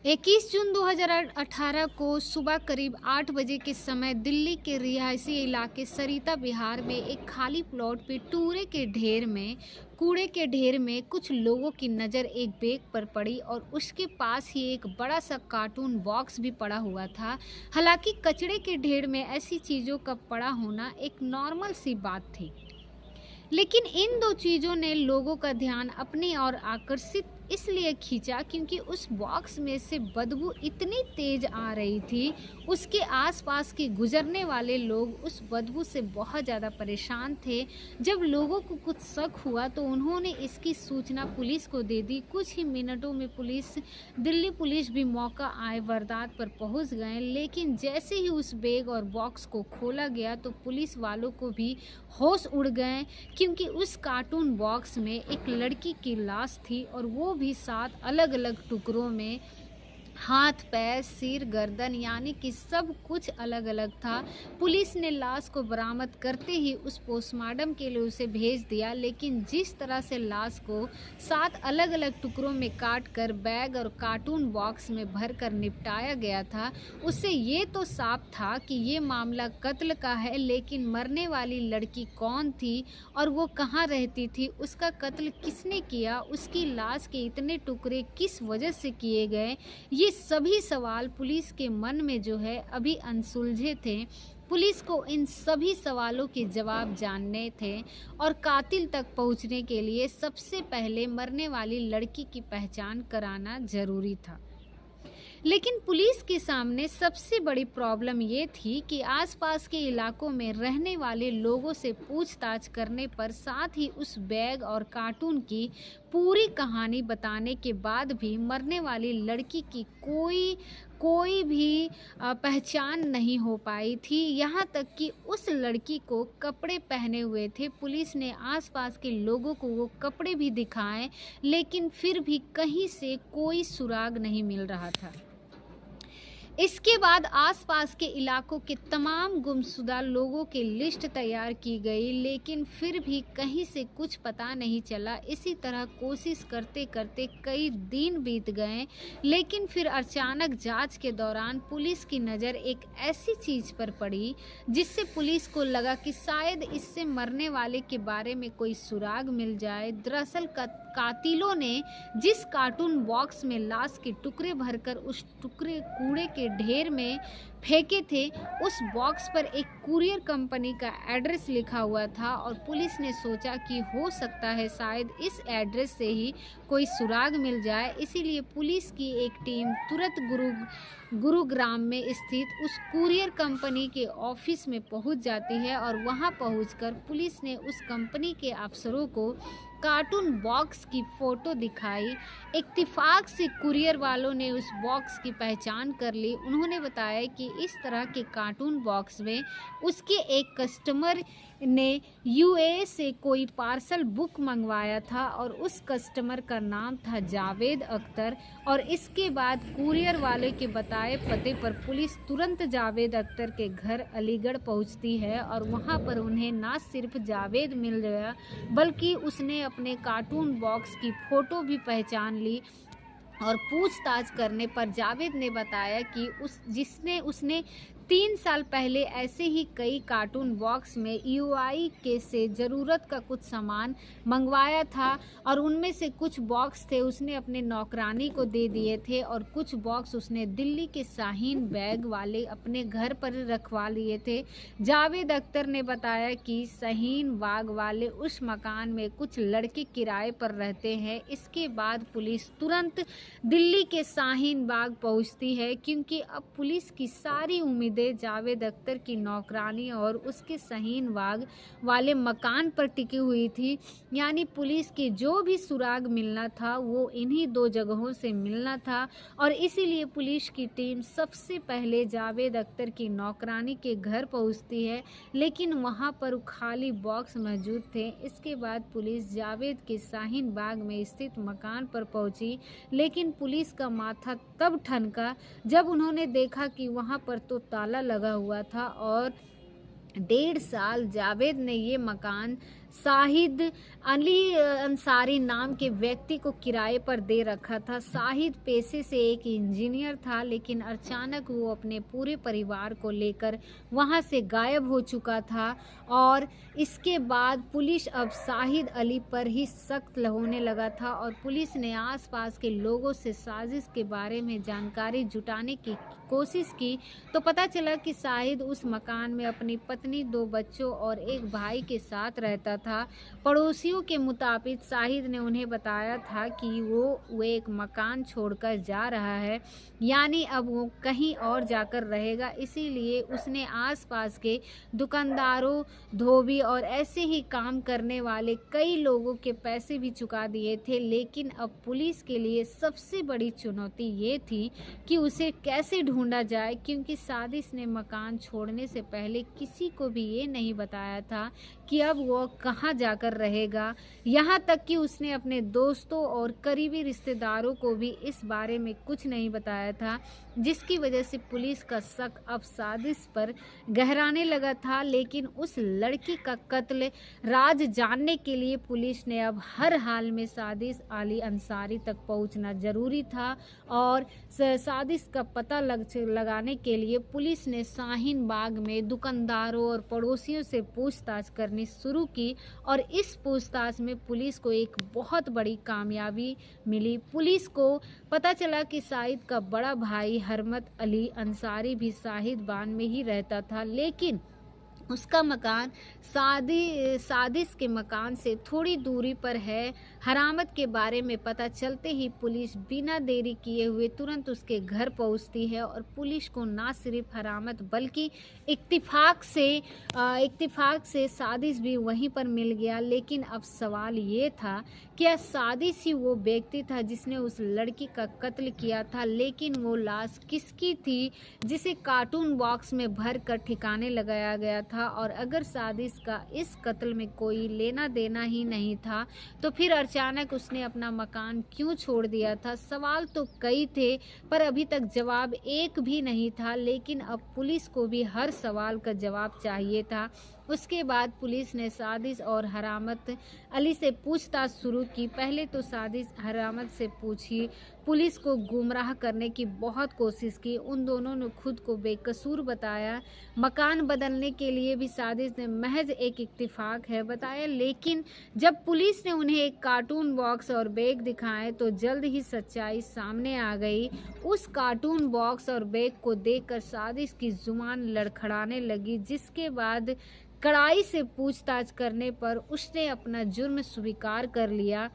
21 जून 2018 को सुबह करीब 8 बजे के समय दिल्ली के रिहायशी इलाके सरिता विहार में एक खाली प्लॉट पे कूड़े के ढेर में कुछ लोगों की नज़र एक बैग पर पड़ी और उसके पास ही एक बड़ा सा कार्टून बॉक्स भी पड़ा हुआ था। हालांकि कचरे के ढेर में ऐसी चीज़ों का पड़ा होना एक नॉर्मल सी बात थी, लेकिन इन दो चीज़ों ने लोगों का ध्यान अपनी ओर आकर्षित इसलिए खींचा क्योंकि उस बॉक्स में से बदबू इतनी तेज आ रही थी। उसके आसपास के गुजरने वाले लोग उस बदबू से बहुत ज़्यादा परेशान थे। जब लोगों को कुछ शक हुआ तो उन्होंने इसकी सूचना पुलिस को दे दी। कुछ ही मिनटों में दिल्ली पुलिस भी मौका आए वारदात पर पहुंच गए, लेकिन जैसे ही उस बैग और बॉक्स को खोला गया तो पुलिस वालों को भी होश उड़ गए, क्योंकि उस कार्टून बॉक्स में एक लड़की की लाश थी और वो भी 7 अलग-अलग टुकड़ों में। हाथ, पैर, सिर, गर्दन यानी कि सब कुछ अलग-अलग था। पुलिस ने लाश को बरामद करते ही उस पोस्टमार्टम के लिए उसे भेज दिया, लेकिन जिस तरह से लाश को 7 अलग-अलग टुकड़ों में काट कर बैग और कार्टून बॉक्स में भरकर निपटाया गया था, उससे ये तो साफ था कि ये मामला कत्ल का है। लेकिन मरने वाली लड़की कौन थी और वो कहाँ रहती थी, उसका कत्ल किसने किया, उसकी लाश के इतने टुकड़े किस वजह से किए गए, ये सभी सवाल पुलिस के मन में जो है अभी अनसुलझे थे। पुलिस को इन सभी सवालों के जवाब जानने थे और कातिल तक पहुंचने के लिए सबसे पहले मरने वाली लड़की की पहचान कराना जरूरी था। लेकिन पुलिस के सामने सबसे बड़ी प्रॉब्लम ये थी कि आसपास के इलाकों में रहने वाले लोगों से पूछताछ करने पर, साथ ही उस बैग और कार्टून की पूरी कहानी बताने के बाद भी मरने वाली लड़की की कोई भी पहचान नहीं हो पाई थी। यहाँ तक कि उस लड़की को कपड़े पहने हुए थे। पुलिस ने आसपास के लोगों को वो कपड़े भी दिखाए, लेकिन फिर भी कहीं से कोई सुराग नहीं मिल रहा था। इसके बाद आसपास के इलाकों के तमाम गुमशुदा लोगों की लिस्ट तैयार की गई, लेकिन फिर भी कहीं से कुछ पता नहीं चला। इसी तरह कोशिश करते करते कई दिन बीत गए, लेकिन फिर अचानक जांच के दौरान पुलिस की नज़र एक ऐसी चीज़ पर पड़ी जिससे पुलिस को लगा कि शायद इससे मरने वाले के बारे में कोई सुराग मिल जाए। दरअसल कातिलों ने जिस कार्टून बॉक्स में लाश के टुकड़े भरकर उस टुकड़े कूड़े के ढेर में फेंके थे, उस बॉक्स पर एक कुरियर कंपनी का एड्रेस लिखा हुआ था और पुलिस ने सोचा कि हो सकता है शायद इस एड्रेस से ही कोई सुराग मिल जाए। इसीलिए पुलिस की एक टीम तुरंत गुरुग्राम में स्थित उस कुरियर कंपनी के ऑफिस में पहुंच जाती है और वहां पहुंचकर पुलिस ने उस कंपनी के अफसरों को कार्टून बॉक्स की फ़ोटो दिखाई। इत्तेफाक से कुरियर वालों ने उस बॉक्स की पहचान कर ली। उन्होंने बताया कि इस तरह के कार्टून बॉक्स में उसके एक कस्टमर ने यूएई से कोई पार्सल बुक मंगवाया था और उस कस्टमर का नाम था जावेद अख्तर। और इसके बाद कुरियर वाले के बताए पते पर पुलिस तुरंत जावेद अख्तर के घर अलीगढ़ पहुंचती है और वहां पर उन्हें ना सिर्फ जावेद मिल गया, बल्कि उसने अपने कार्टून बॉक्स की फ़ोटो भी पहचान ली। और पूछताछ करने पर जावेद ने बताया कि उसने 3 साल पहले ऐसे ही कई कार्टून बॉक्स में यूआई के से ज़रूरत का कुछ सामान मंगवाया था और उनमें से कुछ बॉक्स थे उसने अपने नौकरानी को दे दिए थे और कुछ बॉक्स उसने दिल्ली के शाहीन बैग वाले अपने घर पर रखवा लिए थे। जावेद अख्तर ने बताया कि शाहीन बाग वाले उस मकान में कुछ लड़के किराए पर रहते हैं। इसके बाद पुलिस तुरंत दिल्ली के शाहीन बाग पहुंचती है, क्योंकि अब पुलिस की सारी उम्मीदें जावेद अख्तर की नौकरानी और उसके शाहीन बाग वाले मकान पर टिकी हुई थी। यानी पुलिस के जो भी सुराग मिलना था वो इन्हीं 2 जगहों से मिलना था और इसीलिए पुलिस की टीम सबसे पहले जावेद अख्तर की नौकरानी के घर पहुंचती है, लेकिन वहां पर खाली बॉक्स मौजूद थे। इसके बाद पुलिस जावेद के शाहीन बाग में स्थित मकान पर पहुंची, लेकिन पुलिस का माथा तब ठनका जब उन्होंने देखा कि वहां पर तो ताला लगा हुआ था और 1.5 साल जावेद ने ये मकान शाहिद अली अंसारी नाम के व्यक्ति को किराए पर दे रखा था। शाहिद पेशे से एक इंजीनियर था, लेकिन अचानक वो अपने पूरे परिवार को लेकर वहां से गायब हो चुका था और इसके बाद पुलिस अब शाहिद अली पर ही सख्त होने लगा था और पुलिस ने आसपास के लोगों से साजिश के बारे में जानकारी जुटाने की कोशिश की तो पता चला कि शाहिद उस मकान में अपनी पत्नी, 2 बच्चों और एक भाई के साथ रहता था। पड़ोसियों के मुताबिक शाहिद ने उन्हें बताया था कि वो एक मकान छोड़कर जा रहा है, यानी अब वो कहीं और जाकर रहेगा। इसीलिए उसने आसपास के दुकानदारों, धोबी और ऐसे ही काम करने वाले कई लोगों के पैसे भी चुका दिए थे। लेकिन अब पुलिस के लिए सबसे बड़ी चुनौती ये थी कि उसे कैसे ढूंढा जाए, क्योंकि साजिश ने मकान छोड़ने से पहले किसी को भी ये नहीं बताया था कि अब वो कहाँ जाकर रहेगा। यहाँ तक कि उसने अपने दोस्तों और करीबी रिश्तेदारों को भी इस बारे में कुछ नहीं बताया था, जिसकी वजह से पुलिस का शक अब साजिश पर गहराने लगा था। लेकिन उस लड़की का कत्ल राज जानने के लिए पुलिस ने अब हर हाल में साजिश अली अंसारी तक पहुंचना जरूरी था और साजिश का पता लगाने के लिए पुलिस ने शाहीन बाग में दुकानदारों और पड़ोसियों से पूछताछ करनी शुरू की और इस पूछताछ में पुलिस को एक बहुत बड़ी कामयाबी मिली। पुलिस को पता चला कि शाहिद का बड़ा भाई हरमत अली अंसारी भी शाहिद बाग में ही रहता था, लेकिन उसका मकान साजिश के मकान से थोड़ी दूरी पर है। हरामत के बारे में पता चलते ही पुलिस बिना देरी किए हुए तुरंत उसके घर पहुंचती है और पुलिस को ना सिर्फ हरामत बल्कि इत्तिफाक से साजिश भी वहीं पर मिल गया। लेकिन अब सवाल ये था, क्या साजिश ही वो व्यक्ति था जिसने उस लड़की का कत्ल किया था? लेकिन वो लाश किसकी थी जिसे कार्टून बॉक्स में भर कर ठिकाने लगाया गया था? और अगर साजिश का इस कत्ल में कोई लेना देना ही नहीं था तो फिर अचानक उसने अपना मकान क्यों छोड़ दिया था? सवाल तो कई थे पर अभी तक जवाब एक भी नहीं था। लेकिन अब पुलिस को भी हर सवाल का जवाब चाहिए था। उसके बाद पुलिस ने साजिश और हरामत अली से पूछताछ शुरू की। पहले तो साजिश हरामत से पूछी, पुलिस को गुमराह करने की बहुत कोशिश की। उन दोनों ने खुद को बेकसूर बताया। मकान बदलने के लिए भी साजिश ने महज एक इत्तिफाक है बताया। लेकिन जब पुलिस ने उन्हें एक कार्टून बॉक्स और बैग दिखाए तो जल्द ही सच्चाई सामने आ गई। उस कार्टून बॉक्स और बैग को देखकर साजिश की जुबान लड़खड़ाने लगी, जिसके बाद कड़ाई से पूछताछ करने पर उसने अपना जुर्म स्वीकार कर लिया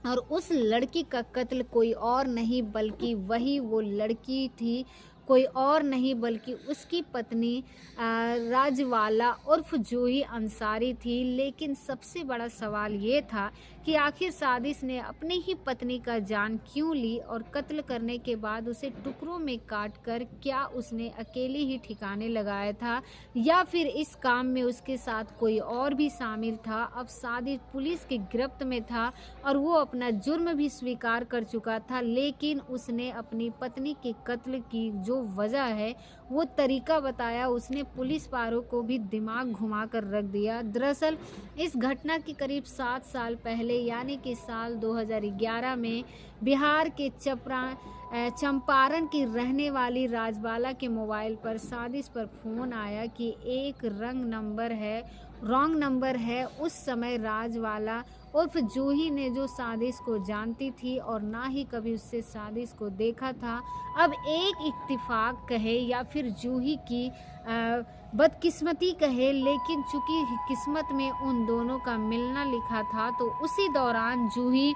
और उस लड़की का कत्ल कोई और नहीं बल्कि वही वो लड़की थी, कोई और नहीं बल्कि उसकी पत्नी राजवाला उर्फ जूही अंसारी थी। लेकिन सबसे बड़ा सवाल ये था कि आखिर साजिश ने अपनी ही पत्नी का जान क्यों ली और कत्ल करने के बाद उसे टुकड़ों में काटकर क्या उसने अकेले ही ठिकाने लगाया था या फिर इस काम में उसके साथ कोई और भी शामिल था? अब साजिश पुलिस की गिरफ्त में था और वो अपना जुर्म भी स्वीकार कर चुका था, लेकिन उसने अपनी पत्नी के कत्ल की जो वजह है वो तरीका बताया। उसने पुलिस वालों को भी दिमाग घुमा कर रख दिया। दरअसल इस घटना के करीब 7 साल पहले यानी कि साल 2011 में बिहार के चंपारण की रहने वाली राजबाला के मोबाइल पर साजिश पर फोन आया कि एक रॉन्ग नंबर है। उस समय राजवाला उर्फ जूही ने जो साजिश को जानती थी और ना ही कभी उससे साजिश को देखा था, अब एक इत्तिफाक कहे या फिर जूही की बदकिस्मती कहे, लेकिन चूंकि किस्मत में उन दोनों का मिलना लिखा था तो उसी दौरान जूही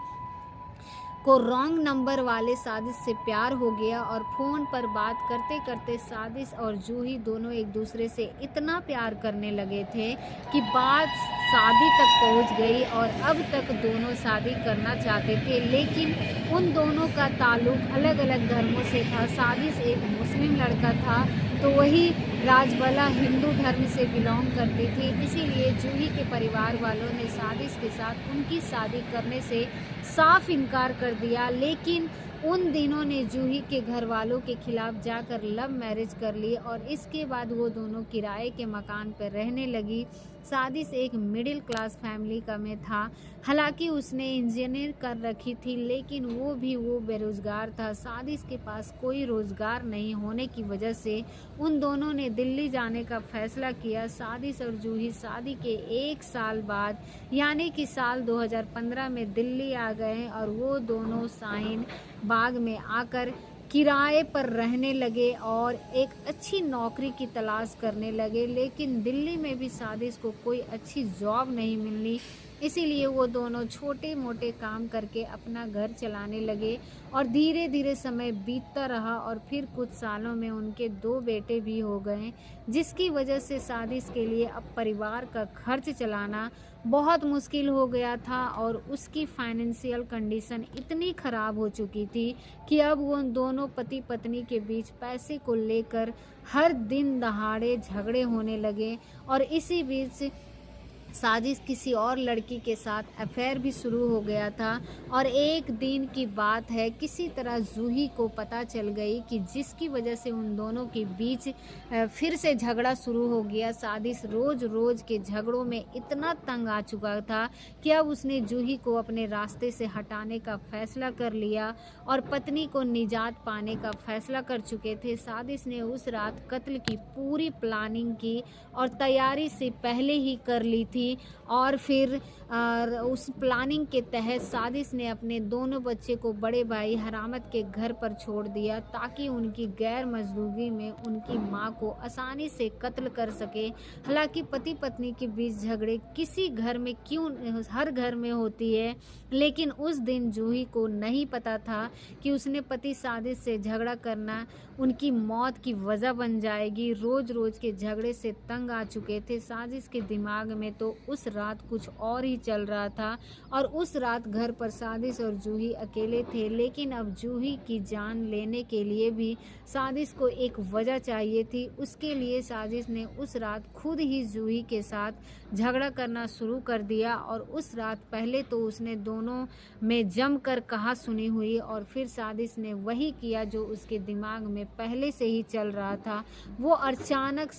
को रॉन्ग नंबर वाले साजिश से प्यार हो गया और फ़ोन पर बात करते करते साजिश और जूही दोनों एक दूसरे से इतना प्यार करने लगे थे कि बात शादी तक पहुंच गई और अब तक दोनों शादी करना चाहते थे। लेकिन उन दोनों का ताल्लुक अलग अलग धर्मों से था। साजिश एक मुस्लिम लड़का था तो वही राजबाला हिंदू धर्म से बिलोंग करती थी। इसीलिए जूही के परिवार वालों ने साजिश के साथ उनकी शादी करने से साफ इनकार कर दिया। लेकिन उन दिनों ने जूही के घर वालों के खिलाफ जाकर लव मैरिज कर ली और इसके बाद वो दोनों किराए के मकान पर रहने लगी। साजिश एक मिडिल क्लास फैमिली का में था। हालांकि उसने इंजीनियर कर रखी थी, लेकिन वो बेरोज़गार था। साजिश के पास कोई रोज़गार नहीं होने की वजह से उन दोनों ने दिल्ली जाने का फ़ैसला किया। साजिश और जूही शादी के 1 साल बाद यानी कि साल 2015 में दिल्ली आ गए और वो दोनों शाहीन बाग में आकर किराए पर रहने लगे और एक अच्छी नौकरी की तलाश करने लगे। लेकिन दिल्ली में भी साजिश को कोई अच्छी जॉब नहीं मिली, इसीलिए वो दोनों छोटे मोटे काम करके अपना घर चलाने लगे और धीरे धीरे समय बीतता रहा और फिर कुछ सालों में उनके 2 बेटे भी हो गए, जिसकी वजह से साजिश के लिए अब परिवार का खर्च चलाना बहुत मुश्किल हो गया था और उसकी फाइनेंशियल कंडीशन इतनी ख़राब हो चुकी थी कि अब वो दोनों पति पत्नी के बीच पैसे को लेकर हर दिन दहाड़े झगड़े होने लगे। और इसी बीच साजिश किसी और लड़की के साथ अफेयर भी शुरू हो गया था। और एक दिन की बात है, किसी तरह जूही को पता चल गई कि जिसकी वजह से उन दोनों के बीच फिर से झगड़ा शुरू हो गया। साजिश रोज़ रोज़ के झगड़ों में इतना तंग आ चुका था कि अब उसने जूही को अपने रास्ते से हटाने का फैसला कर लिया और पत्नी को निजात पाने का फैसला कर चुके थे। साजिश ने उस रात कत्ल की पूरी प्लानिंग की और तैयारी से पहले ही कर ली थी और फिर उस प्लानिंग के तहत साजिश ने अपने दोनों बच्चे को बड़े भाई हरामत के घर पर छोड़ दिया ताकि उनकी गैर मौजूदगी में उनकी मां को आसानी से कत्ल कर सके। हालांकि पति पत्नी के बीच झगड़े किसी घर में क्यों हर घर में होती है, लेकिन उस दिन जूही को नहीं पता था कि उसने पति साजिश से झगड़ा करना उनकी मौत की वजह बन जाएगी। रोज रोज के झगड़े से तंग आ चुके थे। साजिश के दिमाग में तो उस रात कुछ और ही चल रहा था और उस रात घर पर साजिश और जूही अकेले थे। लेकिन अब जूही की जान लेने के लिए भी साजिश को एक वजह चाहिए थी। उसके लिए साजिश ने उस रात खुद ही जूही के साथ झगड़ा करना शुरू कर दिया और उस रात पहले तो उसने दोनों में जमकर कहा सुनी हुई और फिर साजिश ने वही किया जो उसके दिमाग में पहले से ही चल रहा था। वो अचानक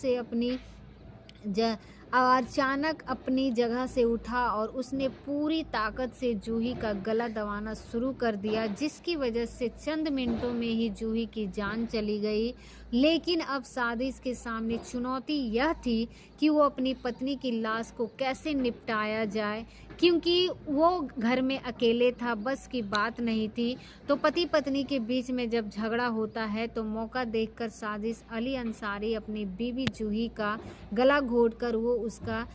अपनी जगह से उठा और उसने पूरी ताकत से जूही का गला दबाना शुरू कर दिया, जिसकी वजह से चंद मिनटों में ही जूही की जान चली गई। लेकिन अब साजिश के सामने चुनौती यह थी कि वो अपनी पत्नी की लाश को कैसे निपटाया जाए, क्योंकि वो घर में अकेले था, बस की बात नहीं थी। तो पति पत्नी के बीच में जब झगड़ा होता है तो मौका देखकर साजिश अली अंसारी अपनी बीवी जूही का गला घोंटकर वो उसका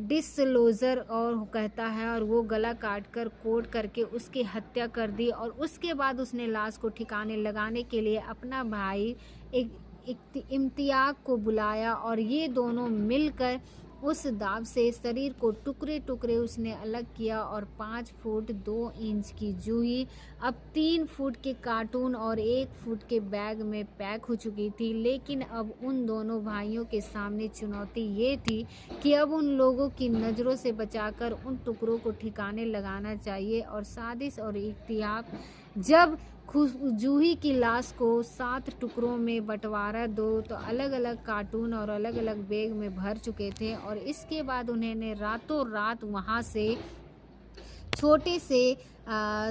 डिसक्लोजर और कहता है और वो गला काटकर कोट करके उसकी हत्या कर दी। और उसके बाद उसने लाश को ठिकाने लगाने के लिए अपना भाई इम्तियाज को बुलाया और ये दोनों मिलकर उस दाव से शरीर को टुकड़े टुकड़े उसने अलग किया और 5 फुट 2 इंच की जूही अब 3 फुट के कार्टून और 1 फुट के बैग में पैक हो चुकी थी। लेकिन अब उन दोनों भाइयों के सामने चुनौती ये थी कि अब उन लोगों की नज़रों से बचाकर उन टुकड़ों को ठिकाने लगाना चाहिए। और साजिश और इख्तियार जब जूही की लाश को 7 टुकड़ों में बंटवारा दो तो अलग अलग कार्टून और अलग अलग बैग में भर चुके थे और इसके बाद उन्होंने रातों रात वहाँ से छोटे से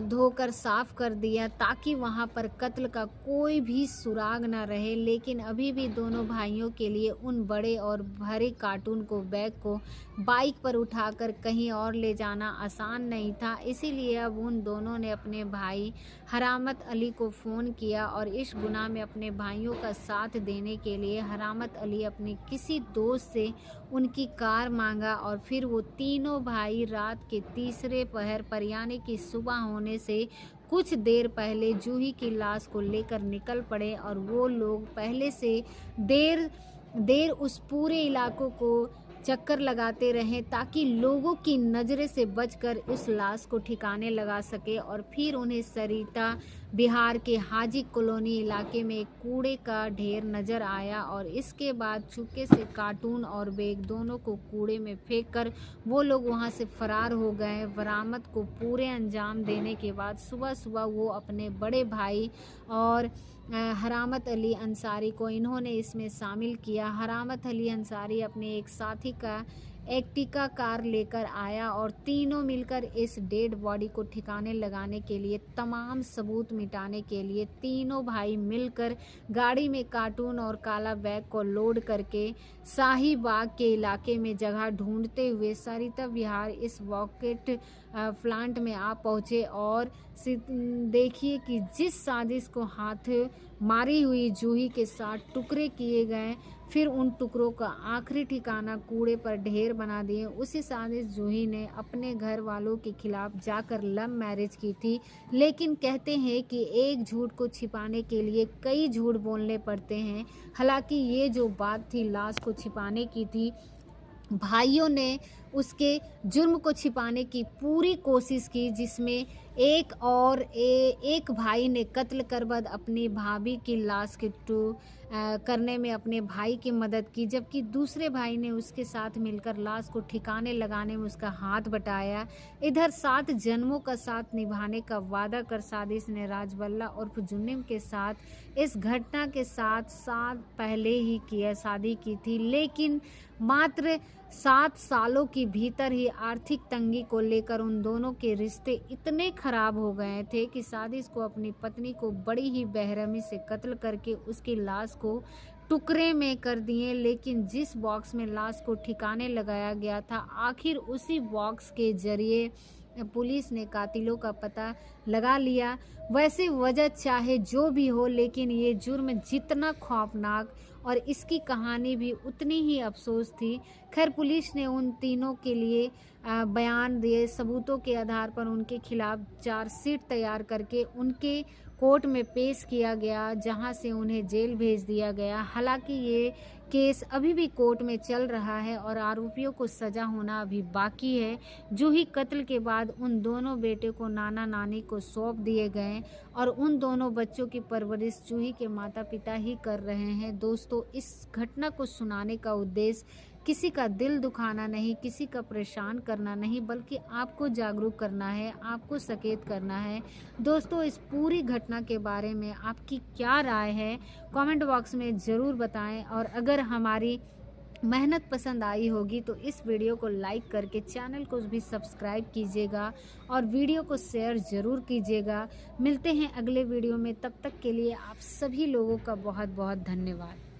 धोकर साफ कर दिया ताकि वहाँ पर कत्ल का कोई भी सुराग ना रहे। लेकिन अभी भी दोनों भाइयों के लिए उन बड़े और भारी कार्टून को बैग को बाइक पर उठाकर कहीं और ले जाना आसान नहीं था। इसीलिए अब उन दोनों ने अपने भाई हरामत अली को फ़ोन किया और इस गुनाह में अपने भाइयों का साथ देने के लिए हरामत अली अपने किसी दोस्त से उनकी कार मांगा और फिर वो तीनों भाई रात के तीसरे पहर पर यानी कि सुबह होने से कुछ देर पहले जूही की लाश को लेकर निकल पड़े। और वो लोग पहले से देर उस पूरे इलाकों को चक्कर लगाते रहे ताकि लोगों की नज़र से बचकर उस लाश को ठिकाने लगा सके और फिर उन्हें सरिता बिहार के हाजी कॉलोनी इलाके में एक कूड़े का ढेर नजर आया और इसके बाद चुपके से कार्टून और बैग दोनों को कूड़े में फेंक कर वो लोग वहां से फरार हो गए। बरामद को पूरे अंजाम देने के बाद सुबह सुबह वो अपने बड़े भाई और हरामत अली अंसारी को इन्होंने इसमें शामिल किया। हरामत अली अंसारी अपने एक साथी का एक्टिका कार लेकर आया और तीनों मिलकर इस डेड बॉडी को ठिकाने लगाने के लिए, तमाम सबूत मिटाने के लिए तीनों भाई मिलकर गाड़ी में कार्टून और काला बैग को लोड करके शाही बाग के इलाके में जगह ढूंढते हुए सरिता विहार इस वॉकेट प्लांट में आ पहुंचे। और देखिए कि जिस साजिश को हाथ मारी हुई जूही के साथ टुकड़े किए गए, फिर उन टुकड़ों का आखिरी ठिकाना कूड़े पर ढेर बना दिए। उसी साजिश जूही ने अपने घर वालों के खिलाफ जाकर लव मैरिज की थी, लेकिन कहते हैं कि एक झूठ को छिपाने के लिए कई झूठ बोलने पड़ते हैं। हालांकि ये जो बात थी लाश को छिपाने की थी, भाइयों ने उसके जुर्म को छिपाने की पूरी कोशिश की, जिसमें एक भाई ने कत्ल कर बाद अपनी भाभी की लाश के करने में अपने भाई की मदद की, जबकि दूसरे भाई ने उसके साथ मिलकर लाश को ठिकाने लगाने में उसका हाथ बटाया। इधर 7 जन्मों का साथ निभाने का वादा कर साजिश ने राजबल्ला उर्फ जुन्निम के साथ इस घटना के साथ पहले ही शादी की थी, लेकिन मात्र 7 सालों के भीतर ही आर्थिक तंगी को लेकर उन दोनों के रिश्ते इतने खराब हो गए थे कि साजिश को अपनी पत्नी को बड़ी ही बेरहमी से कत्ल करके उसकी लाश को टुकड़े में कर दिए। लेकिन जिस बॉक्स में लाश को ठिकाने लगाया गया था, आखिर उसी बॉक्स के जरिए पुलिस ने कातिलों का पता लगा लिया। वैसे वजह चाहे जो भी हो, लेकिन ये जुर्म जितना खौफनाक और इसकी कहानी भी उतनी ही अफसोस थी। खैर, पुलिस ने उन तीनों के लिए बयान दिए। सबूतों के आधार पर उनके खिलाफ चार्जशीट तैयार करके उनके कोर्ट में पेश किया गया, जहां से उन्हें जेल भेज दिया गया। हालांकि ये केस अभी भी कोर्ट में चल रहा है और आरोपियों को सजा होना अभी बाकी है। जूही कत्ल के बाद उन दोनों बेटे को नाना नानी को सौंप दिए गए और उन दोनों बच्चों की परवरिश जूही के माता पिता ही कर रहे हैं। दोस्तों, इस घटना को सुनाने का उद्देश्य किसी का दिल दुखाना नहीं, किसी का परेशान करना नहीं, बल्कि आपको जागरूक करना है, आपको सचेत करना है। दोस्तों, इस पूरी घटना के बारे में आपकी क्या राय है, कमेंट बॉक्स में ज़रूर बताएं। और अगर हमारी मेहनत पसंद आई होगी तो इस वीडियो को लाइक करके चैनल को भी सब्सक्राइब कीजिएगा और वीडियो को शेयर ज़रूर कीजिएगा। मिलते हैं अगले वीडियो में, तब तक के लिए आप सभी लोगों का बहुत बहुत धन्यवाद।